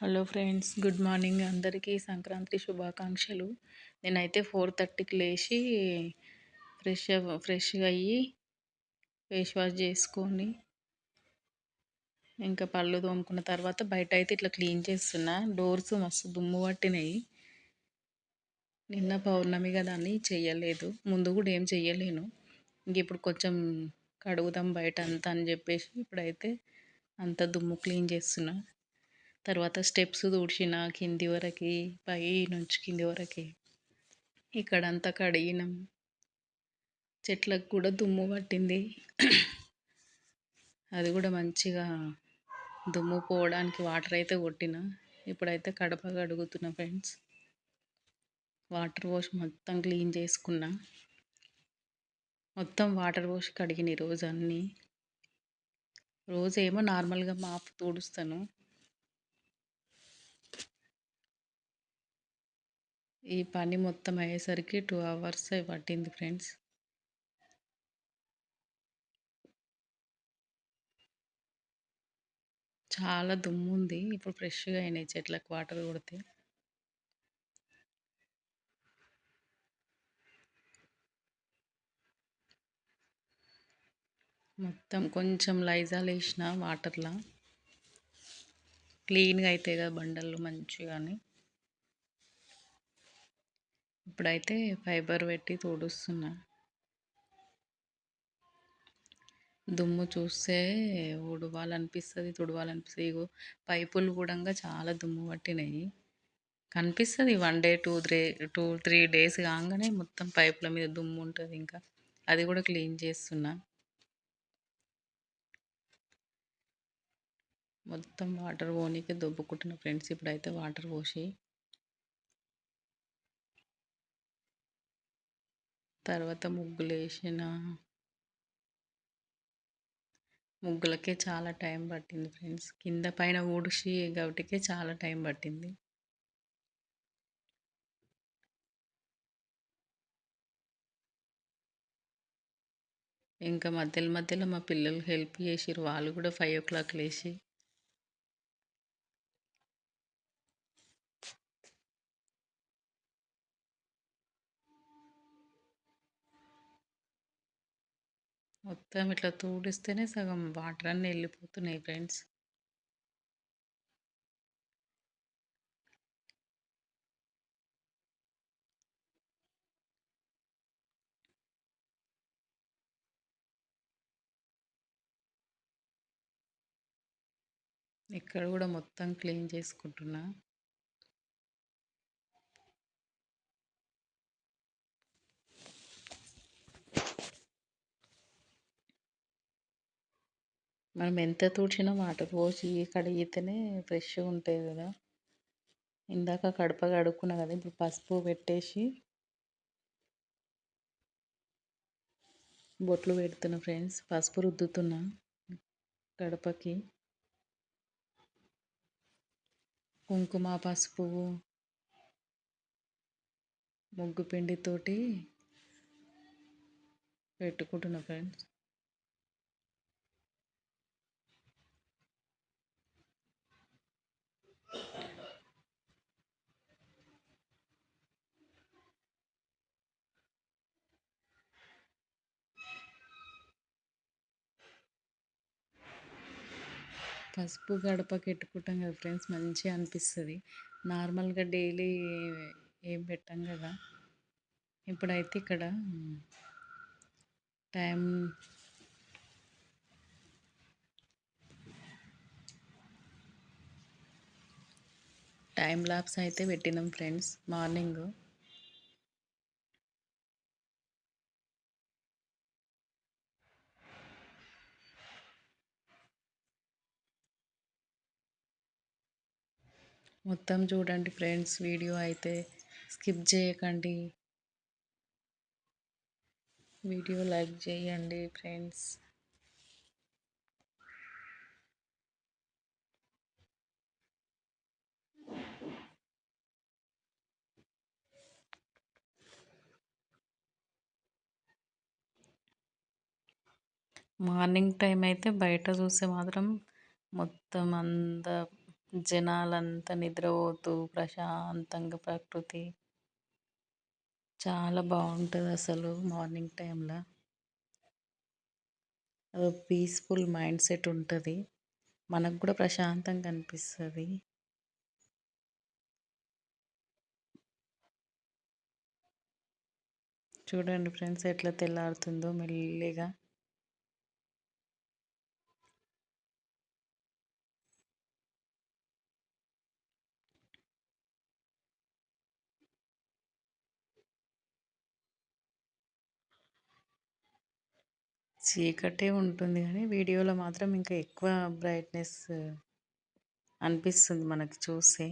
Hello friends, good morning. అందరికీ సంక్రాంతి శుభాకాంక్షలు. నేనైతే 4:30కి లేచి ఫ్రెష్గా అయ్యి ఫేస్ వాష్ చేసుకొని ఇంకా పళ్ళు తోముకున్న తర్వాత బయట అయితే ఇట్లా క్లీన్ చేస్తున్నా. డోర్స్ మస్తు దుమ్ము పట్టినాయి. నిన్న పౌర్ణమి కదా అని చెయ్యలేదు, ముందు కూడా ఏం చెయ్యలేను. ఇంక ఇప్పుడు కొంచెం కడుగుదాం బయట అంతా అని చెప్పేసి ఇప్పుడైతే అంత దుమ్ము క్లీన్ చేస్తున్నా. తర్వాత స్టెప్స్ తుడిచిన కింది వరకు, పై నుంచి కింది వరకు ఇక్కడంతా కడిగినాం. చెట్లకు కూడా దుమ్ము పట్టింది. అది కూడా మంచిగా దుమ్ము పోవడానికి వాటర్ అయితే కొట్టిన. ఇప్పుడైతే కడప కడుగుతున్నా ఫ్రెండ్స్. వాటర్ పోసి మొత్తం క్లీన్ చేసుకున్నా. మొత్తం వాటర్ పోసి కడిగిన ఈరోజు అన్నీ. రోజేమో నార్మల్గా మాపు తుడుస్తాను. ఈ పని మొత్తం అయ్యేసరికి 2 అవర్స్ పట్టింది ఫ్రెండ్స్. చాలా దుమ్ము ఉంది. ఇప్పుడు ఫ్రెష్గా అయినాయి చెట్లకు వాటర్ కొడితే. మొత్తం కొంచెం లైజాల్ వేసిన వాటర్లో క్లీన్గా అవుతాయి కదా బండలు మంచిగాని. ఇప్పుడైతే ఫైబర్ పెట్టి తుడుస్తున్నా. దుమ్ము చూస్తే తుడవాలనిపిస్తుంది. ఇగో పైపులు కూడా చాలా దుమ్ము పట్టినాయి. కనిపిస్తుంది 1 డే 2-3 డేస్ కాగానే మొత్తం పైపుల మీద దుమ్ము ఉంటుంది. ఇంకా అది కూడా క్లీన్ చేస్తున్నా. మొత్తం వాటర్ పోనీకి దొబ్బుకుంటున్న ఫ్రెండ్స్. ఇప్పుడైతే వాటర్ పోసి తర్వాత ముగ్గులకే చాలా టైం పట్టింది ఫ్రెండ్స్. కింద పైన ఊడిసి గౌటికే చాలా టైం పట్టింది. ఇంకా మధ్యలో మా పిల్లలు హెల్ప్ చేసిర్రు. వాళ్ళు కూడా 5 o'clock లేచి మొత్తం ఇట్లా తూడిస్తేనే సగం వాటర్ అన్నీ వెళ్ళిపోతున్నాయి ఫ్రెండ్స్. ఇక్కడ కూడా మొత్తం క్లీన్ చేసుకుంటున్నా. మనం ఎంత తుడిచినా వాటర్ పోసి కడిగితేనే ఫ్రెష్గా ఉంటుంది కదా. ఇందాక కడప కడుక్కున్నా కదా, ఇప్పుడు పసుపు పెట్టేసి బొట్లు పెడుతున్నా ఫ్రెండ్స్. పసుపు రుద్దుతున్నా గడపకి. కుంకుమ పసుపు ముగ్గు పిండితోటి పెట్టుకుంటున్నా ఫ్రెండ్స్. పసుపు గడపకి పెట్టుకుంటాం కదా ఫ్రెండ్స్, మంచిగా అనిపిస్తుంది. నార్మల్గా డైలీ ఏం పెట్టాం కదా. ఇప్పుడైతే ఇక్కడ టైం లాప్స్ అయితే పెట్టినాం ఫ్రెండ్స్. మార్నింగ్ మొత్తం చూడండి ఫ్రెండ్స్. వీడియో అయితే స్కిప్ చేయకండి. వీడియో లైక్ చేయండి ఫ్రెండ్స్. మార్నింగ్ టైం అయితే బయట చూస్తే మాత్రం మొత్తం అంతా జనాలంతా నిద్రపోతూ ప్రశాంతంగా ప్రకృతి చాలా బాగుంటుంది అసలు మార్నింగ్ టైంలో. పీస్ఫుల్ మైండ్ సెట్ ఉంటుంది. మనకు కూడా ప్రశాంతంగా అనిపిస్తుంది. చూడండి ఫ్రెండ్స్ ఎట్లా తెల్లారుతుందో మెల్లిగా. చీకటే ఉంటుంది కానీ వీడియోలో మాత్రం ఇంకా ఎక్కువ బ్రైట్నెస్ అనిపిస్తుంది మనకి చూస్తే.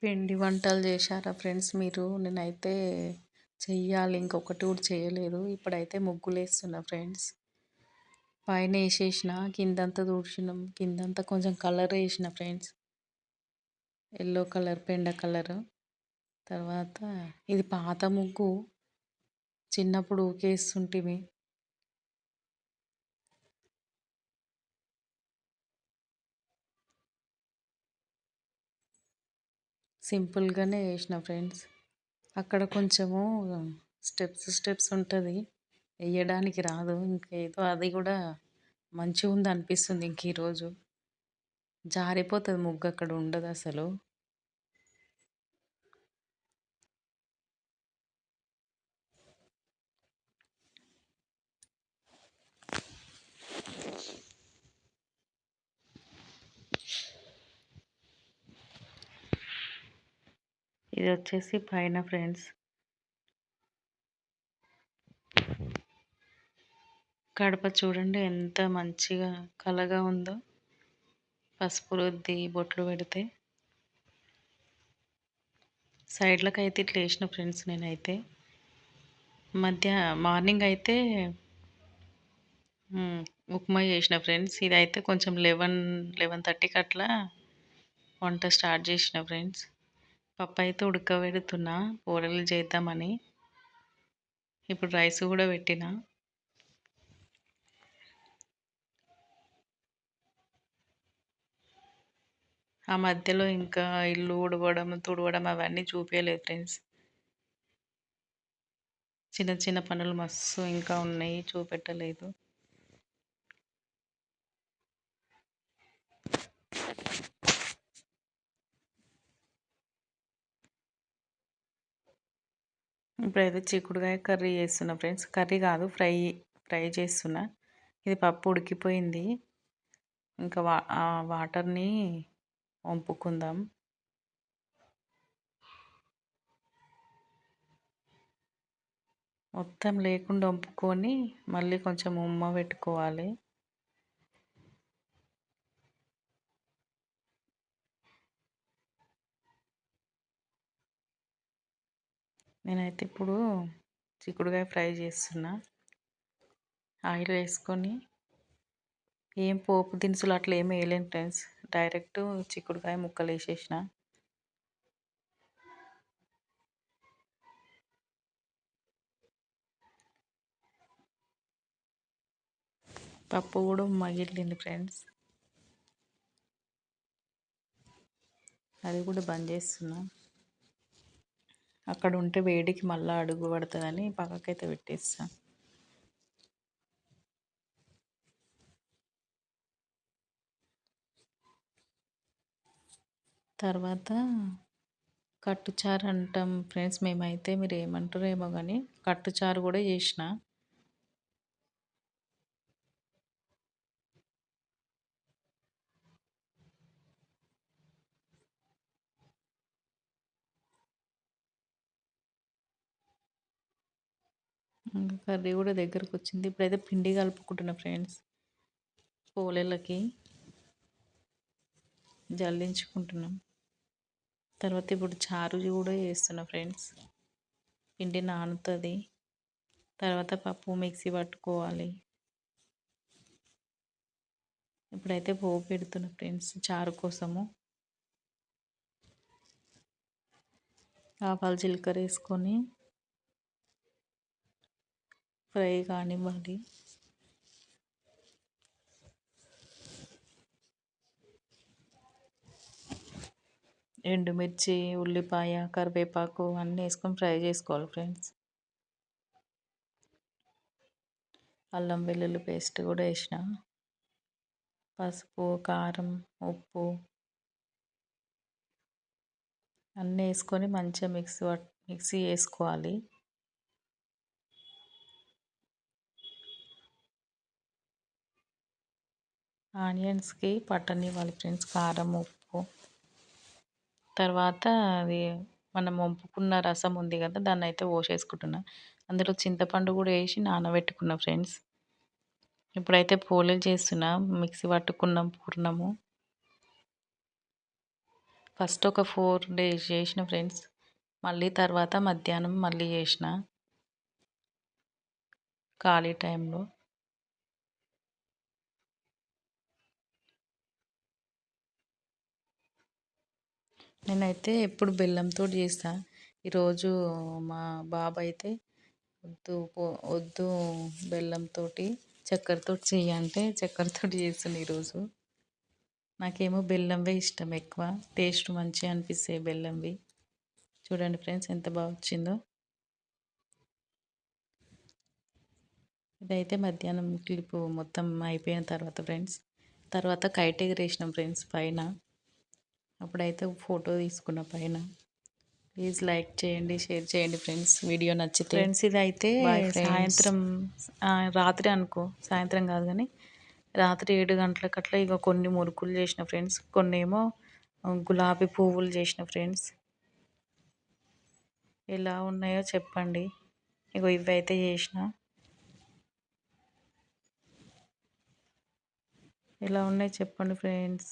పిండి వంటలు చేశారా ఫ్రెండ్స్ మీరు? నేనైతే చెయ్యాలి, ఇంకొకటి కూడా చేయలేదు. ఇప్పుడైతే ముగ్గులు వేస్తున్నా ఫ్రెండ్స్. పైన వేసేసిన, కిందంతా తుడిచినాం, కిందంతా కొంచెం కలర్ వేసిన ఫ్రెండ్స్, ఎల్లో కలర్, పెండ కలర్. తర్వాత ఇది పాత ముగ్గు, చిన్నప్పుడు ఊకేస్తుంటివి. సింపుల్గానే వేసిన ఫ్రెండ్స్. అక్కడ కొంచెము స్టెప్స్ స్టెప్స్ ఉంటుంది, వేయడానికి రాదు. ఇంకేదో అది కూడా మంచిగా ఉంది అనిపిస్తుంది. ఇంక ఈరోజు జారిపోతుంది ముగ్గు, అక్కడ ఉండదు అసలు. ఇది వచ్చేసి పైన ఫ్రెండ్స్. కడప చూడండి ఎంత మంచిగా కలగా ఉందో, పసుపు రుద్ది బొట్లు పెడితే. సైడ్లకు అయితే ఇట్లా వేసిన ఫ్రెండ్స్. నేనైతే మార్నింగ్ అయితే ఉప్మా చేసిన ఫ్రెండ్స్. ఇదైతే కొంచెం 11:30కి అట్లా వంట స్టార్ట్ చేసిన ఫ్రెండ్స్. పప్పు అయితే ఉడకబెడుతున్నా కూరలు చేద్దామని. ఇప్పుడు రైస్ కూడా పెట్టిన. ఆ మధ్యలో ఇంకా ఇల్లు తుడవడం అవన్నీ చూపించలేదు ఫ్రెండ్స్. చిన్న చిన్న పనులు మస్తు ఇంకా ఉన్నాయి, చూపెట్టలేదు. ఇప్పుడైతే చిక్కుడుకాయ కర్రీ చేస్తున్నా ఫ్రెండ్స్. కర్రీ కాదు, ఫ్రై చేస్తున్నా. ఇది పప్పు ఉడికిపోయింది, ఇంకా వాటర్ని వంపుకుందాం. మొత్తం లేకుండా వంపుకొని మళ్ళీ కొంచెం ఉమ్మ పెట్టుకోవాలి. నేనైతే ఇప్పుడు చిక్కుడుకాయ ఫ్రై చేస్తున్నా. ఆయిల్ వేసుకొని ఏం పోపు దినుసులు అట్లా ఏం వేయలేను ఫ్రెండ్స్. డైరెక్ట్ చిక్కుడుకాయ ముక్కలు వేసేసిన. పప్పు కూడా మగిలింది ఫ్రెండ్స్. అది కూడా బంద్ చేస్తున్నా. అక్కడ ఉంటే వేడికి మళ్ళీ అడుగు పడుతుందని పక్కకైతే పెట్టేస్తా. తర్వాత కట్టుచారు అంటాం ఫ్రెండ్స్ మేమైతే. మీరు ఏమంటారో ఏమో కానీ కట్టుచారు కూడా చేసిన. ఇంకా కర్రీ కూడా దగ్గరకు వచ్చింది. ఇప్పుడైతే పిండి కలుపుకుంటున్నా ఫ్రెండ్స్. పోలేలకి జల్లించుకుంటున్నాం. తర్వాత ఇప్పుడు చారు కూడా చేస్తున్నా ఫ్రెండ్స్. పిండి నానుతుంది. తర్వాత పప్పు మిక్సీ పట్టుకోవాలి. ఇప్పుడైతే పోపు పెడుతున్నా ఫ్రెండ్స్ చారు కోసము. ఆవాలు జీలకర్ర వేసుకొని ఫ్రై కానివ్వాలి. ఎండుమిర్చి, ఉల్లిపాయ, కరివేపాకు అన్నీ వేసుకొని ఫ్రై చేసుకోవాలి ఫ్రెండ్స్. అల్లం వెల్లుల్లి పేస్ట్ కూడా వేసిన. పసుపు, కారం, ఉప్పు అన్నీ వేసుకొని మంచిగా మిక్సీ వేసుకోవాలి. ఆనియన్స్కి పట్టనివ్వాలి ఫ్రెండ్స్ కారం, ఉప్పు. తర్వాత అది మనం వంపుకున్న రసం ఉంది కదా, దాన్ని అయితే పోసేసుకుంటున్నా. అందులో చింతపండు కూడా వేసి నానబెట్టుకున్నా ఫ్రెండ్స్. ఇప్పుడైతే పోలేలు చేస్తున్నా. మిక్సీ పట్టుకున్నాం పూర్ణము. ఫస్ట్ ఒక 4 డేస్ చేసిన ఫ్రెండ్స్. మళ్ళీ తర్వాత మధ్యాహ్నం మళ్ళీ చేసిన ఖాళీ టైంలో. నేనైతే ఎప్పుడు బెల్లంతో చేస్తా. ఈరోజు మా బాబు అయితే వద్దు బెల్లంతో చక్కెరతో చెయ్యంటే చక్కెరతో చేస్తున్నా ఈరోజు. నాకేమో బెల్లంవే ఇష్టం ఎక్కువ. టేస్ట్ మంచిగా అనిపిస్తాయి బెల్లంవి. చూడండి ఫ్రెండ్స్ ఎంత బాగా వచ్చిందో. ఇదైతే మధ్యాహ్నం క్లిప్ మొత్తం అయిపోయిన తర్వాత ఫ్రెండ్స్. తర్వాత కైట్ ఎగరేసినాం ఫ్రెండ్స్ పైన. అప్పుడైతే ఫోటో తీసుకున్న పైన. ప్లీజ్ లైక్ చేయండి, షేర్ చేయండి ఫ్రెండ్స్ వీడియో నచ్చితే. ఫ్రెండ్స్ ఇదైతే సాయంత్రం రాత్రి అనుకో, సాయంత్రం కాదు కానీ రాత్రి 7 గంటలకు అట్లా ఇక కొన్ని మురుకులు చేసిన ఫ్రెండ్స్. కొన్ని ఏమో గులాబీ పువ్వులు చేసిన ఫ్రెండ్స్. ఎలా ఉన్నాయో చెప్పండి. ఇగో ఇవైతే చేసిన. ఎలా ఉన్నాయి చెప్పండి ఫ్రెండ్స్.